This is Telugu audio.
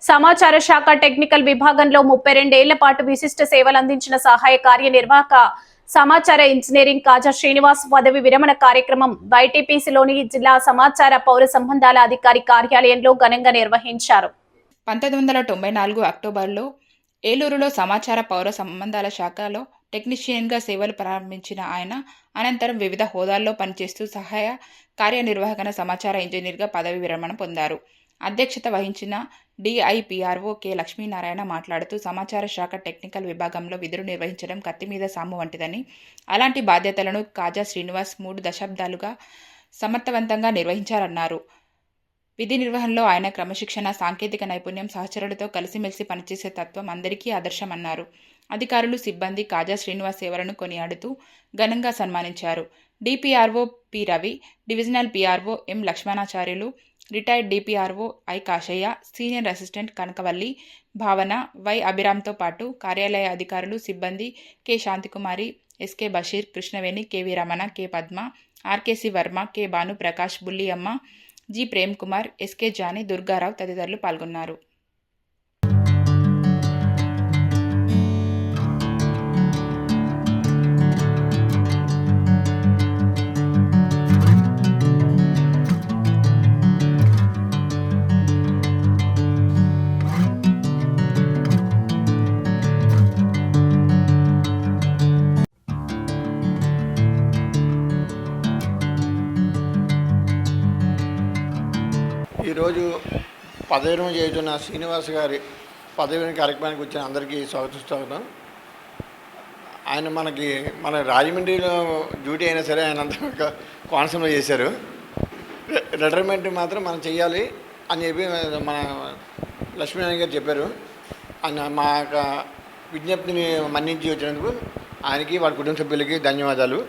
సమాచార శాఖ టెక్నికల్ విభాగంలో 32 ఏళ్ల పాటు విశిష్ట సేవలు అందించిన సహాయ కార్యనిర్వాహక సమాచార ఇంజనీరింగ్ కాజా శ్రీనివాస్ పదవి విరమణ కార్యక్రమం వైటీపీసీలోని జిల్లా సమాచార పౌర సంబంధాల అధికారి కార్యాలయంలో ఘనంగా నిర్వహించారు. 1994 అక్టోబర్లో ఏలూరులో సమాచార పౌర సంబంధాల శాఖలో టెక్నీషియన్గా సేవలు ప్రారంభించిన ఆయన అనంతరం వివిధ హోదాల్లో పనిచేస్తూ సహాయ కార్యనిర్వహణ సమాచార ఇంజనీర్గా పదవి విరమణ పొందారు. అధ్యక్షత వహించిన డిఐపిఆర్ఓ కె లక్ష్మీనారాయణ మాట్లాడుతూ సమాచార శాఖ టెక్నికల్ విభాగంలో విధులు నిర్వహించడం కత్తిమీద సాము వంటిదని, అలాంటి బాధ్యతలను కాజా శ్రీనివాస్ 3 దశాబ్దాలుగా సమర్థవంతంగా నిర్వహించారన్నారు. విధి నిర్వహణలో ఆయన క్రమశిక్షణ, సాంకేతిక నైపుణ్యం, సహచరులతో కలిసిమెలిసి పనిచేసే తత్వం అందరికీ ఆదర్శమన్నారు. అధికారులు, సిబ్బంది కాజా శ్రీనివాస్ సేవలను కొనియాడుతూ ఘనంగా సన్మానించారు. DPRO P Ravi, divisional PRO M Lakshmanacharyulu, retired DPRO I Kasaiah, senior assistant Kanakavalli, Bhavana, Y అభిరామ్తో పాటు కార్యాలయ అధికారులు, సిబ్బంది K Shantikumari, SK Basheer, Krishnaveni, KV Ramana, K Padma, RKC Varma, K Bhanuprakash, Bulliyamma, G Prem Kumar, SK Jani, Durgarao తదితరులు పాల్గొన్నారు. ఈరోజు పదవి విరమణ చేస్తున్న శ్రీనివాస్ గారి పదవి విరమణ కార్యక్రమానికి వచ్చిన అందరికీ స్వాగతం. ఆయన మన రాజమండ్రిలో డ్యూటీ అయినా సరే ఆయన అంతా కోనసీమలో చేశారు. రిటైర్మెంట్ మాత్రం మనం చెయ్యాలి అని చెప్పి మన లక్ష్మీనారాయణ గారు చెప్పారు. ఆయన మా యొక్క విజ్ఞప్తిని మన్నించి వచ్చినందుకు ఆయనకి వారి కుటుంబ సభ్యులకి ధన్యవాదాలు.